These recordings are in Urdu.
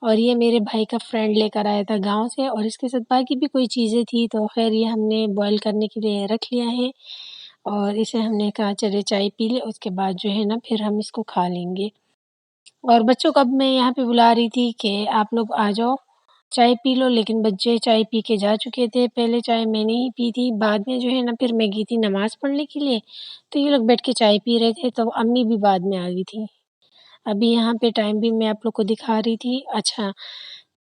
اور یہ میرے بھائی کا فرینڈ لے کر آیا تھا گاؤں سے، اور اس کے ساتھ باقی بھی کوئی چیزیں تھی، تو خیر یہ ہم نے بوائل کرنے کے لیے رکھ لیا ہے، اور اسے ہم نے کہا چلے چائے پی لے، اس کے بعد جو ہے نا پھر ہم اس کو کھا لیں گے۔ اور بچوں کو اب میں یہاں پہ بلا رہی تھی کہ آپ لوگ آ جاؤ چائے پی لو، لیکن بچے چائے پی کے جا چکے تھے۔ پہلے چائے میں نے ہی پی تھی، بعد میں جو ہے نا پھر میں گئی تھی نماز پڑھنے کے لیے، تو یہ لوگ بیٹھ کے چائے پی رہے تھے، تو امی بھی بعد میں آ گئی تھی۔ ابھی یہاں پہ ٹائم بھی میں آپ لوگ کو دکھا رہی تھی۔ اچھا،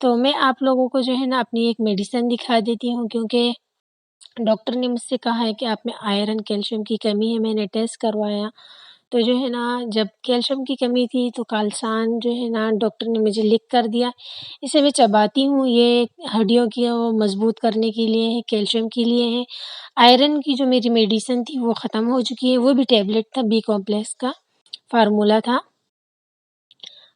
تو میں آپ لوگوں کو جو ہے نا اپنی ایک میڈیسن دکھا دیتی ہوں، کیونکہ ڈاکٹر نے مجھ سے کہا ہے کہ آپ میں آئرن کیلشیم کی کمی ہے۔ میں نے ٹیسٹ کروایا تو جو ہے نا جب کیلشیم کی کمی تھی تو کالسان جو ہے نا ڈاکٹر نے مجھے لکھ کر دیا، اسے میں چباتی ہوں، یہ ہڈیوں کی مضبوط کرنے کے لیے ہے، کیلشیم کے لیے ہے۔ آئرن کی جو میری میڈیسن تھی وہ ختم ہو چکی ہے، وہ بھی ٹیبلٹ تھا، بی کمپلیکس کا فارمولا تھا۔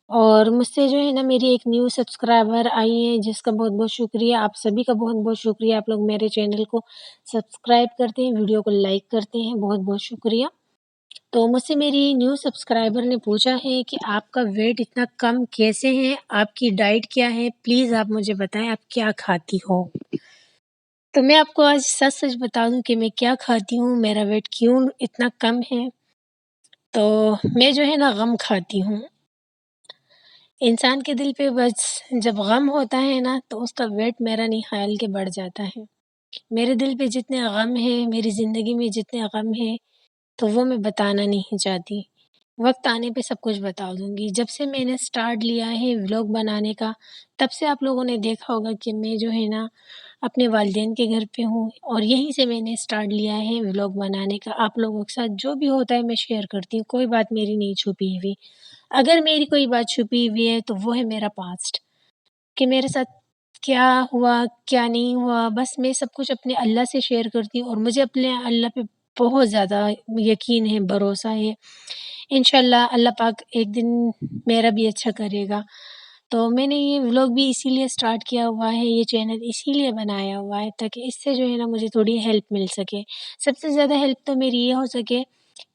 اور مجھ سے جو ہے نا میری ایک نیو سبسکرائبر آئی ہے، جس کا بہت بہت شکریہ، آپ سبھی کا بہت بہت شکریہ۔ آپ لوگ میرے چینل کو سبسکرائب کرتے ہیں، ویڈیو کو لائک کرتے ہیں، بہت بہت شکریہ۔ تو مجھ سے میری نیو سبسکرائبر نے پوچھا ہے کہ آپ کا ویٹ اتنا کم کیسے ہے، آپ کی ڈائٹ کیا ہے، پلیز آپ مجھے بتائیں آپ کیا کھاتی ہو۔ تو میں آپ کو آج سچ سچ بتا دوں کہ میں کیا کھاتی ہوں، میرا ویٹ کیوں اتنا کم ہے۔ تو میں جو ہے نا غم کھاتی ہوں۔ انسان کے دل پہ بس جب غم ہوتا ہے نا تو اس کا ویٹ میرا نہیں خیال کے بڑھ جاتا ہے۔ میرے دل پہ جتنے غم ہے، میری زندگی میں جتنے غم ہے، تو وہ میں بتانا نہیں چاہتی، وقت آنے پہ سب کچھ بتا دوں گی۔ جب سے میں نے سٹارٹ لیا ہے ولاگ بنانے کا، تب سے آپ لوگوں نے دیکھا ہوگا کہ میں جو ہے نا اپنے والدین کے گھر پہ ہوں، اور یہیں سے میں نے سٹارٹ لیا ہے ولاگ بنانے کا۔ آپ لوگوں کے ساتھ جو بھی ہوتا ہے میں شیئر کرتی ہوں، کوئی بات میری نہیں چھپی ہوئی۔ اگر میری کوئی بات چھپی ہوئی ہے تو وہ ہے میرا پاسٹ، کہ میرے ساتھ کیا ہوا کیا نہیں ہوا، بس میں سب کچھ اپنے اللہ سے شیئر کرتی ہوں، اور مجھے اپنے اللہ پہ بہت زیادہ یقین ہے، بھروسہ ہے۔ انشاءاللہ اللہ پاک ایک دن میرا بھی اچھا کرے گا۔ تو میں نے یہ ولاگ بھی اسی لیے سٹارٹ کیا ہوا ہے، یہ چینل اسی لیے بنایا ہوا ہے تاکہ اس سے جو ہے نا مجھے تھوڑی ہیلپ مل سکے۔ سب سے زیادہ ہیلپ تو میری یہ ہو سکے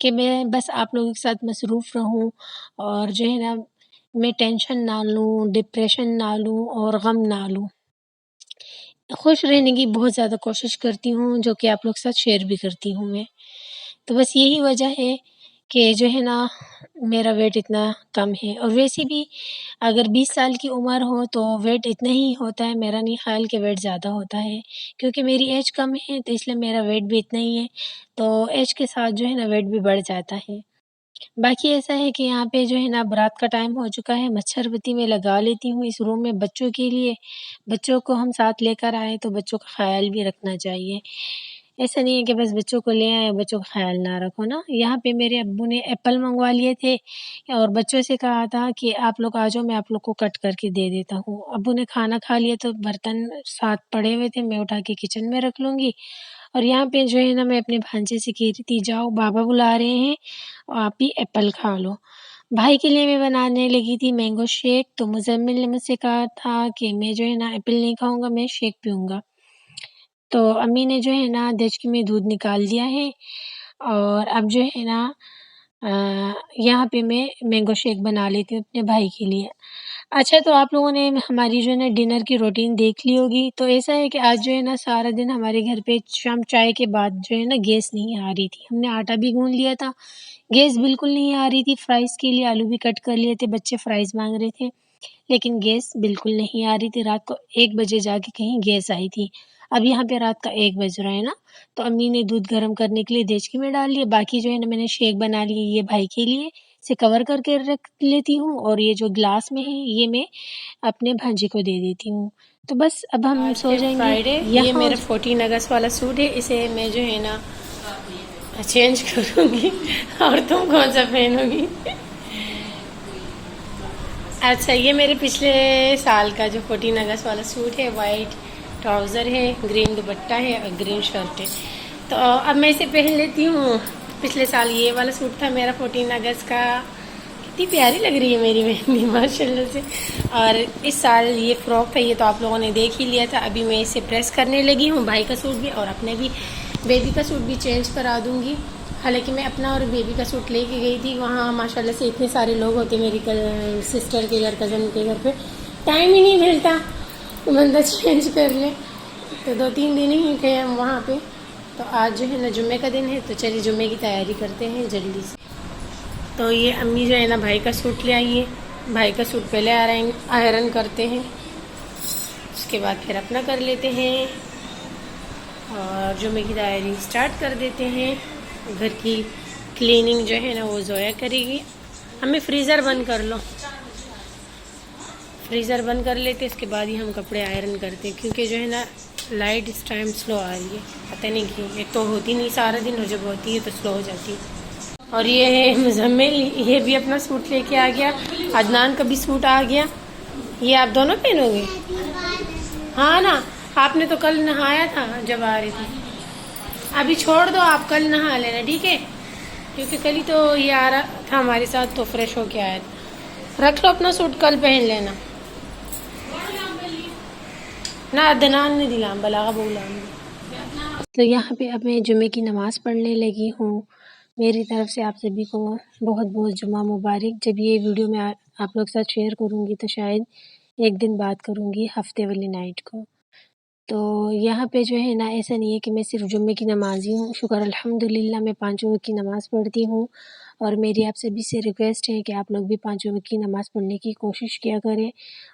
کہ میں بس آپ لوگوں کے ساتھ مصروف رہوں، اور جو ہے نا میں ٹینشن نہ لوں، ڈپریشن نہ لوں، اور غم نہ لوں۔ خوش رہنے کی بہت زیادہ کوشش کرتی ہوں، جو کہ آپ لوگ کے ساتھ شیئر بھی کرتی ہوں میں۔ تو بس یہی وجہ ہے کہ جو ہے نا میرا ویٹ اتنا کم ہے، اور ویسے بھی اگر 20 سال کی عمر ہو تو ویٹ اتنا ہی ہوتا ہے، میرا نہیں خیال کہ ویٹ زیادہ ہوتا ہے، کیونکہ میری ایج کم ہے تو اس لیے میرا ویٹ بھی اتنا ہی ہے۔ تو ایج کے ساتھ جو ہے نا ویٹ بھی بڑھ جاتا ہے۔ باقی ایسا ہے کہ یہاں پہ جو ہے نا اب رات کا ٹائم ہو چکا ہے، مچھر بتی میں لگا لیتی ہوں اس روم میں بچوں کے لیے۔ بچوں کو ہم ساتھ لے کر آئے تو بچوں کا خیال بھی رکھنا چاہیے، ایسا نہیں ہے کہ بس بچوں کو لے آئے بچوں کا خیال نہ رکھو نا۔ یہاں پہ میرے ابو نے ایپل منگوا لیے تھے، اور بچوں سے کہا تھا کہ آپ لوگ آ جاؤ، میں آپ لوگ کو کٹ کر کے دے دیتا ہوں۔ ابو نے کھانا کھا لیا تو برتن ساتھ پڑے ہوئے تھے، میں اٹھا کے کچن میں رکھ لوں گی۔ اور یہاں پہ جو ہے نا میں اپنے بھانجے سے کہہ رہی تھی جاؤ بابا بلا رہے ہیں اور آپ بھی ایپل کھا لو۔ بھائی کے لیے میں بنانے لگی تھی مینگو شیک، تو مزمل نے مجھ سے کہا تھا کہ میں جو ہے نا ایپل نہیں کھاؤں گا، میں شیک پیوں گا۔ تو امی نے جو ہے نا دیچکی میں دودھ نکال دیا ہے، اور اب جو ہے نا یہاں پہ میں مینگو شیک بنا لیتی ہوں اپنے بھائی کے لیے۔ اچھا، تو آپ لوگوں نے ہماری جو ہے نا ڈنر کی روٹین دیکھ لی ہوگی۔ تو ایسا ہے کہ آج جو ہے نا سارا دن ہمارے گھر پہ شام چائے کے بعد جو ہے نا گیس نہیں آ رہی تھی، ہم نے آٹا بھی گوندھ لیا تھا، گیس بالکل نہیں آ رہی تھی۔ فرائز کے لیے آلو بھی کٹ کر لیے تھے، بچے فرائز مانگ رہے تھے، لیکن گیس بالکل نہیں آ رہی تھی۔ رات کو 1 بجے جا کے کہیں گیس آئی تھی، اب یہاں پہ رات کا 1 بج رہا ہے نا، تو امی نے دودھ گرم کرنے کے لیے دیچکی میں ڈال لیے، باقی جو ہے نا میں نے شیک بنا لی، یہ بھائی کے لیے اسے کور کر کے رکھ لیتی ہوں، اور یہ جو گلاس میں ہے یہ میں اپنے بھانجے کو دے دیتی ہوں۔ تو بس اب ہم سو جائیں گے۔ فرائیڈے، یہ میرا 14 اگست والا سوٹ ہے، اسے میں جو ہے نا چینج کروں گی، اور تم کون سا پہنو گی؟ اچھا، یہ میرے پچھلے سال کا جو 14 اگست والا سوٹ ہے، وائٹ ٹراؤزر ہے، گرین دوپٹہ ہے اور گرین شرٹ ہے، تو اب میں اسے پہن لیتی ہوں۔ پچھلے سال یہ والا سوٹ تھا میرا 14 اگست کا، کتنی پیاری لگ رہی ہے میری مہندی ماشاء اللہ سے۔ اور اس سال یہ فراک تھا، یہ تو آپ لوگوں نے دیکھ ہی لیا تھا۔ ابھی میں اسے پریس کرنے لگی ہوں، بھائی کا سوٹ بھی اور اپنے بھی بیبی کا سوٹ بھی چینج کرا دوں گی۔ حالانکہ میں اپنا اور بیبی کا سوٹ لے کے گئی تھی، وہاں ماشاءاللہ سے اتنے سارے لوگ ہوتے میری سسٹر کے گھر، کزن کے گھر پہ، ٹائم ہی نہیں ملتا بندہ چینج کر لے. تو 2-3 دن ہی تھے ہم وہاں پہ. تو آج جو ہے نا جمعے کا دن ہے، تو چلیے جمعے کی تیاری کرتے ہیں جلدی سے. تو یہ امی جو ہے نا بھائی کا سوٹ لے آئی ہے. بھائی کا سوٹ پہلے آئرن کرتے ہیں، اس کے بعد پھر اپنا کر لیتے ہیں اور جمعے کی تیاری سٹارٹ کر دیتے ہیں. گھر کی کلیننگ جو ہے نا وہ زویا کرے گی. ہمیں فریزر بند کر لو، فریزر بند کر لیتے، اس کے بعد ہی ہم کپڑے آئرن کرتے ہیں، کیونکہ جو ہے نا لائٹ اس ٹائم سلو آ رہی ہے، پتہ نہیں کیوں. ایک تو ہوتی نہیں سارا دن، اور جب ہوتی ہے تو سلو ہو جاتی ہے. اور یہ ہے مزمل، یہ بھی اپنا سوٹ لے کے آ گیا. عدنان کا بھی سوٹ آ گیا. یہ آپ دونوں پہنو گے؟ ہاں نا، آپ نے تو کل نہایا تھا جب آ رہی تھی. ابھی چھوڑ دو، آپ کل نہا لینا ٹھیک ہے، کیونکہ کل ہی تو یہ آ رہا تھا ہمارے ساتھ تو فریش ہو کے آیا تھا. رکھ لو اپنا سوٹ، کل پہن لینا. نہ عدنان نے دلام بلاغا بولام. تو یہاں پہ اب میں جمعے کی نماز پڑھنے لگی ہوں. میری طرف سے آپ سبھی کو بہت بہت جمعہ مبارک. جب یہ ویڈیو میں آپ لوگ ساتھ شیئر کروں گی تو شاید ایک دن بعد کروں گی، ہفتے والی نائٹ کو. تو یہاں پہ جو ہے نا ایسا نہیں ہے کہ میں صرف جمعے کی نمازی ہوں. شکر الحمدللہ میں 5 وقت کی نماز پڑھتی ہوں، اور میری آپ سبھی سے ریکویسٹ ہے کہ آپ لوگ بھی 5 وقت کی نماز پڑھنے کی کوشش کیا کریں،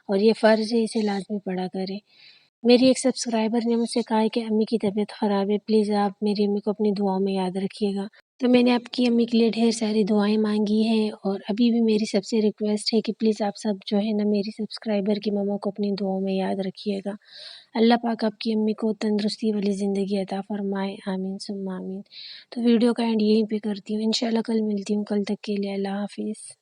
اور یہ فرض ہے، اسے لازمی پڑھا کریں. میری ایک سبسکرائبر نے مجھ سے کہا ہے کہ امی کی طبیعت خراب ہے، پلیز آپ میری امی کو اپنی دعاؤں میں یاد رکھیے گا. تو میں نے آپ کی امی کے لیے ڈھیر ساری دعائیں مانگی ہیں، اور ابھی بھی میری سب سے ریکویسٹ ہے کہ پلیز آپ سب جو ہے نا میری سبسکرائبر کی ماما کو اپنی دعاؤں میں یاد رکھیے گا. اللہ پاک آپ کی امی کو تندرستی والی زندگی عطا فرمائے، آمین ثم آمین. تو ویڈیو کا اینڈ یہیں پہ کرتی ہوں، انشاءاللہ کل ملتی ہوں. کل تک کے لیے اللہ حافظ.